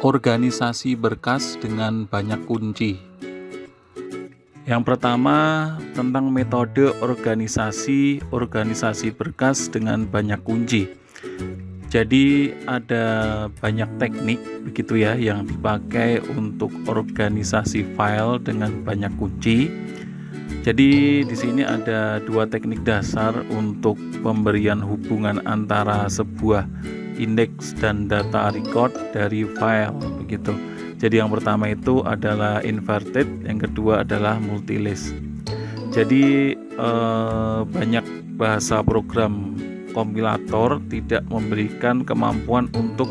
Organisasi berkas dengan banyak kunci. Yang pertama tentang metode organisasi berkas dengan banyak kunci. Jadi ada banyak teknik begitu ya yang dipakai untuk organisasi file dengan banyak kunci. Jadi di sini ada dua teknik dasar untuk pemberian hubungan antara sebuah indeks dan data record dari file begitu. Jadi yang pertama itu adalah inverted, yang kedua adalah multilist. Jadi banyak bahasa program kompilator tidak memberikan kemampuan untuk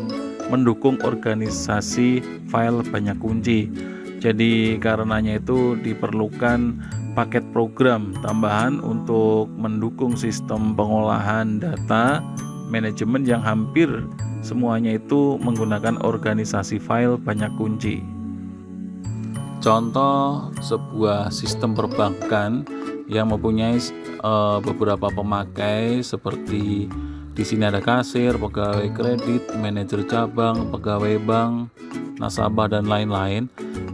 mendukung organisasi file banyak kunci. Jadi karenanya itu diperlukan paket program tambahan untuk mendukung sistem pengolahan data manajemen yang hampir semuanya itu menggunakan organisasi file banyak kunci. Contoh sebuah sistem perbankan yang mempunyai beberapa pemakai seperti di sini ada kasir, pegawai kredit, manajer cabang, pegawai bank, nasabah dan lain-lain.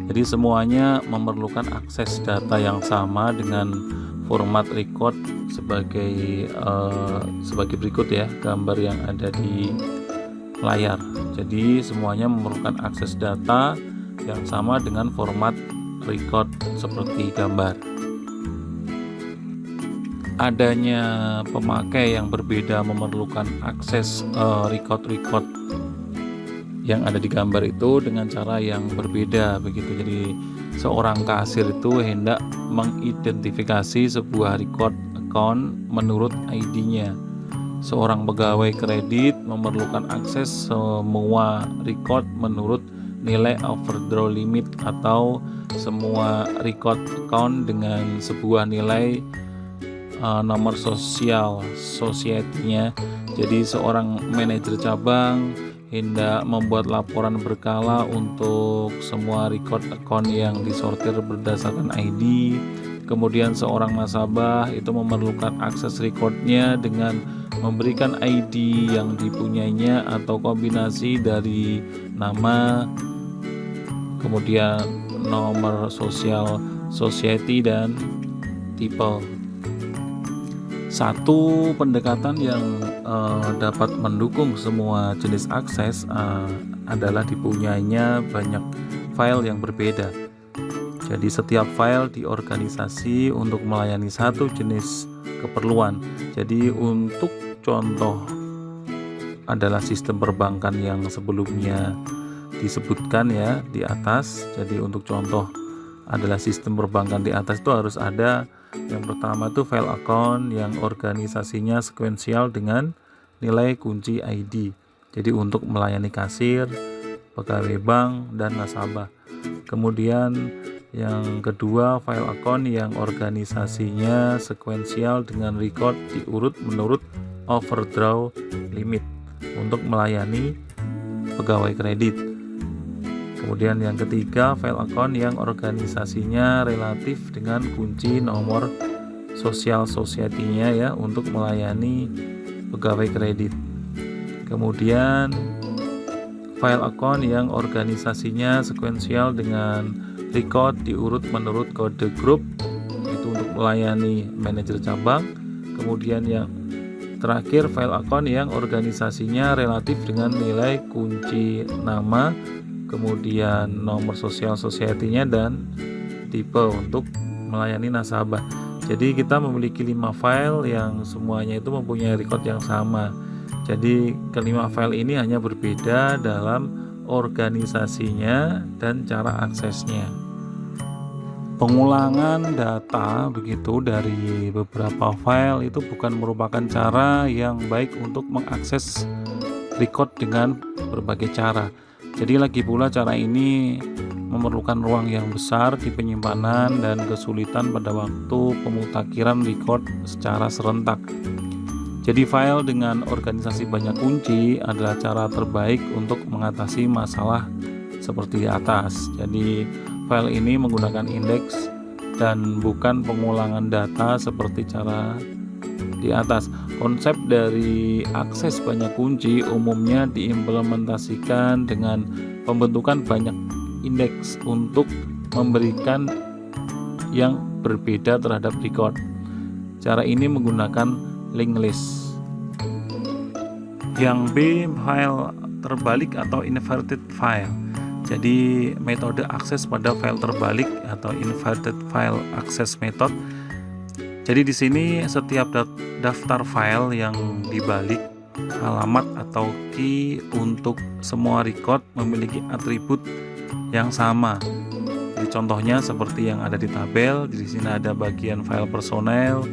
Jadi semuanya memerlukan akses data yang sama dengan format record sebagai berikut ya, gambar yang ada di layar. Jadi semuanya memerlukan akses data yang sama dengan format record seperti gambar. Adanya pemakai yang berbeda memerlukan akses record yang ada di gambar itu dengan cara yang berbeda begitu. Jadi seorang kasir itu hendak mengidentifikasi sebuah record account menurut ID-nya. Seorang pegawai kredit memerlukan akses semua record menurut nilai overdraw limit atau semua record account dengan sebuah nilai nomor sosial society-nya. Jadi seorang manajer cabang hendak membuat laporan berkala untuk semua record account yang disortir berdasarkan ID. Kemudian seorang nasabah itu memerlukan akses recordnya dengan memberikan ID yang dipunyainya atau kombinasi dari nama, kemudian nomor sosial society dan tipe. Satu pendekatan yang dapat mendukung semua jenis akses adalah dipunyainya banyak file yang berbeda. Jadi setiap file diorganisasi untuk melayani satu jenis keperluan. Jadi untuk contoh adalah sistem perbankan yang sebelumnya disebutkan ya di atas. Jadi untuk contoh adalah sistem perbankan di atas itu harus ada yang pertama itu file account yang organisasinya sekuensial dengan nilai kunci ID. Jadi untuk melayani kasir, pegawai bank dan nasabah. Kemudian yang kedua file account yang organisasinya sekuensial dengan record diurut menurut overdraw limit untuk melayani pegawai kredit. Kemudian yang ketiga file account yang organisasinya relatif dengan kunci nomor sosial society-nya ya untuk melayani pegawai kredit. Kemudian file account yang organisasinya sekuensial dengan record diurut menurut kode grup itu untuk melayani manajer cabang. Kemudian yang terakhir file account yang organisasinya relatif dengan nilai kunci nama, kemudian nomor sosial society-nya dan tipe untuk melayani nasabah. Jadi kita memiliki 5 file yang semuanya itu mempunyai record yang sama. Jadi kelima file ini hanya berbeda dalam organisasinya dan cara aksesnya. Pengulangan data begitu dari beberapa file itu bukan merupakan cara yang baik untuk mengakses record dengan berbagai cara. Jadi lagi pula cara ini memerlukan ruang yang besar di penyimpanan dan kesulitan pada waktu pemutakhiran record secara serentak. Jadi file dengan organisasi banyak kunci adalah cara terbaik untuk mengatasi masalah seperti di atas. Jadi file ini menggunakan indeks dan bukan pengulangan data seperti cara di atas. Konsep dari akses banyak kunci umumnya diimplementasikan dengan pembentukan banyak indeks untuk memberikan yang berbeda terhadap record. Cara ini menggunakan linked list. Yang B, file terbalik atau inverted file. Jadi metode akses pada file terbalik atau inverted file access method. Jadi di sini setiap daftar file yang dibalik alamat atau key untuk semua record memiliki atribut yang sama. Jadi contohnya seperti yang ada di tabel. Di sini ada bagian file personel,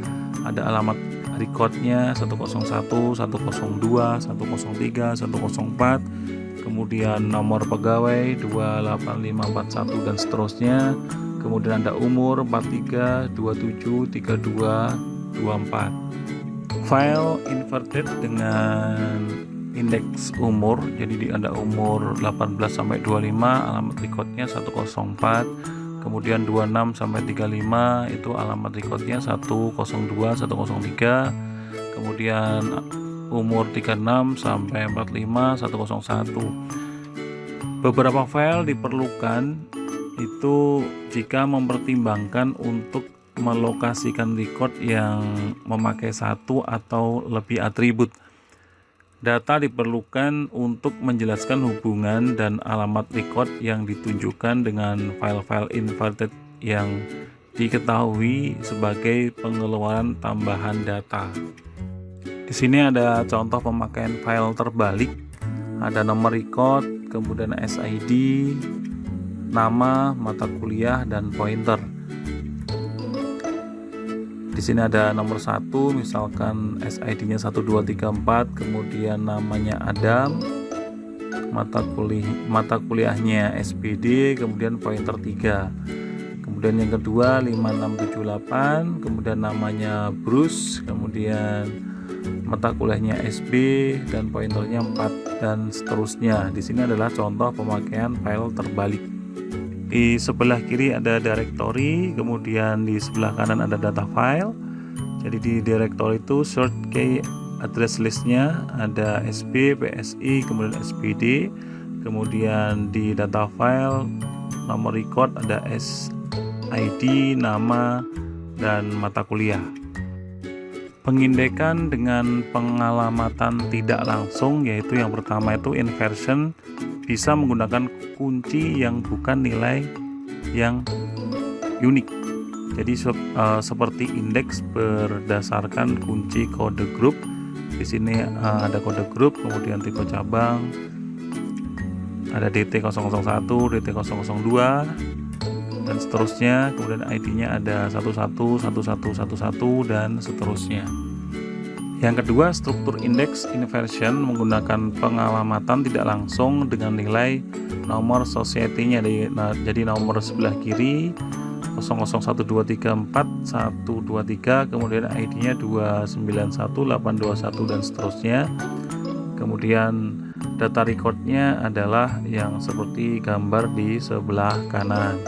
ada alamat recordnya 101, 102, 103, 104, kemudian nomor pegawai 28541 dan seterusnya. Kemudian ada umur 43, 27, 32, 24. File inverted dengan indeks umur, jadi ada umur 18 sampai 25, alamat recordnya 104, kemudian 26 sampai 35 itu alamat recordnya 102, 103, kemudian umur 36 sampai 45 101. Beberapa file diperlukan itu jika mempertimbangkan untuk melokasikan record yang memakai satu atau lebih atribut. Data diperlukan untuk menjelaskan hubungan dan alamat record yang ditunjukkan dengan file-file inverted yang diketahui sebagai pengeluaran tambahan data. Di sini ada contoh pemakaian file terbalik. Ada nomor record, kemudian SID, nama, mata kuliah, dan pointer. Di sini ada nomor 1, misalkan SID-nya 1234, kemudian namanya Adam, mata kuliahnya SPD, kemudian pointer 3. Kemudian yang kedua 5678, kemudian namanya Bruce, kemudian mata kuliahnya SB dan pointernya 4 dan seterusnya. Di sini adalah contoh pemakaian file terbalik. Di sebelah kiri ada directory, kemudian di sebelah kanan ada data file. Jadi di directory itu short key address listnya ada SB, PSI, kemudian SPD. Kemudian di data file nomor record ada SID, nama, dan mata kuliah. Pengindekan dengan pengalamatan tidak langsung, yaitu yang pertama itu inversion, bisa menggunakan kunci yang bukan nilai yang unik. Jadi seperti indeks berdasarkan kunci kode grup. Di sini ada kode grup, kemudian tipe cabang, ada DT001, DT002 dan seterusnya. Kemudian ID-nya ada 11, 1111 dan seterusnya. Yang kedua, struktur indeks inversion menggunakan pengalamatan tidak langsung dengan nilai nomor society-nya. Jadi nomor sebelah kiri 001234 kemudian ID-nya 291821 dan seterusnya. Kemudian data record-nya adalah yang seperti gambar di sebelah kanan.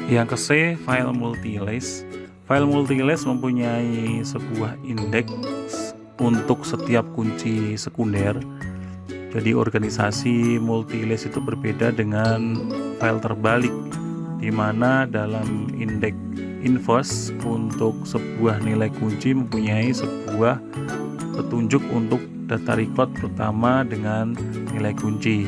Yang ke C, file multilist. File multilist mempunyai sebuah indeks untuk setiap kunci sekunder. Jadi organisasi multilist itu berbeda dengan file terbalik, di mana dalam indeks inverse untuk sebuah nilai kunci mempunyai sebuah petunjuk untuk data record pertama dengan nilai kunci.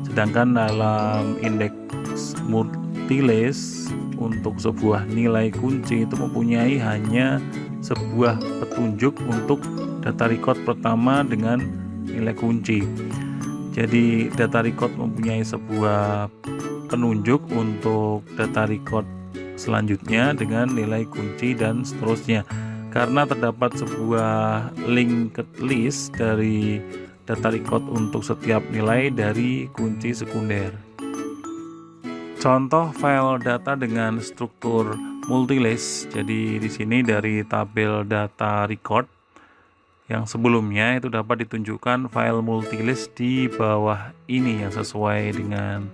Sedangkan dalam indeks multilist untuk sebuah nilai kunci itu mempunyai hanya sebuah petunjuk untuk data record pertama dengan nilai kunci. Jadi data record mempunyai sebuah penunjuk untuk data record selanjutnya dengan nilai kunci dan seterusnya. Karena terdapat sebuah linked list dari data record untuk setiap nilai dari kunci sekunder. Contoh file data dengan struktur multilist. Jadi di sini dari tabel data record yang sebelumnya itu dapat ditunjukkan file multilist di bawah ini yang sesuai dengan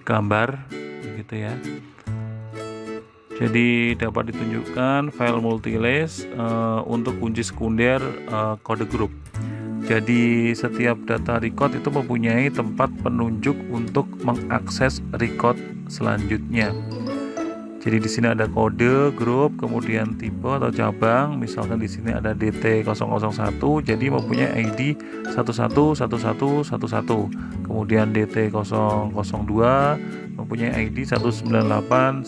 gambar begitu ya. Jadi dapat ditunjukkan file multilist untuk kunci sekunder kode grup. Jadi setiap data record itu mempunyai tempat penunjuk untuk mengakses record selanjutnya. Jadi di sini ada kode, grup, kemudian tipe atau cabang. Misalkan di sini ada DT001, jadi mempunyai ID 111111. Kemudian DT002 mempunyai ID 198121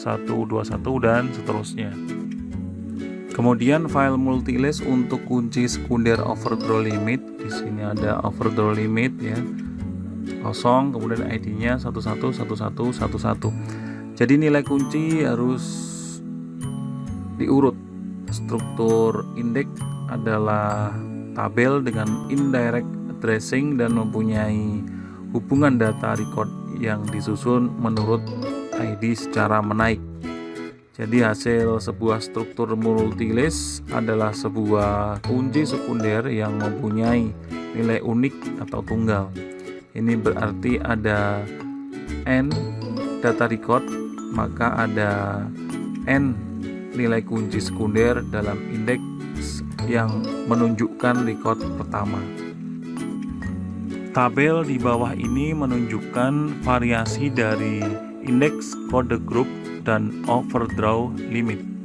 dan seterusnya. Kemudian file multilist untuk kunci sekunder overdraw limit. Di sini ada overdraw limit ya. 0, kemudian ID-nya 111111. Jadi nilai kunci harus diurut. Struktur indeks adalah tabel dengan indirect addressing dan mempunyai hubungan data record yang disusun menurut ID secara menaik. Jadi hasil sebuah struktur multilist adalah sebuah kunci sekunder yang mempunyai nilai unik atau tunggal. Ini berarti ada n data record, maka ada n nilai kunci sekunder dalam indeks yang menunjukkan record pertama. Tabel di bawah ini menunjukkan variasi dari indeks kode grup dan overdraw limit.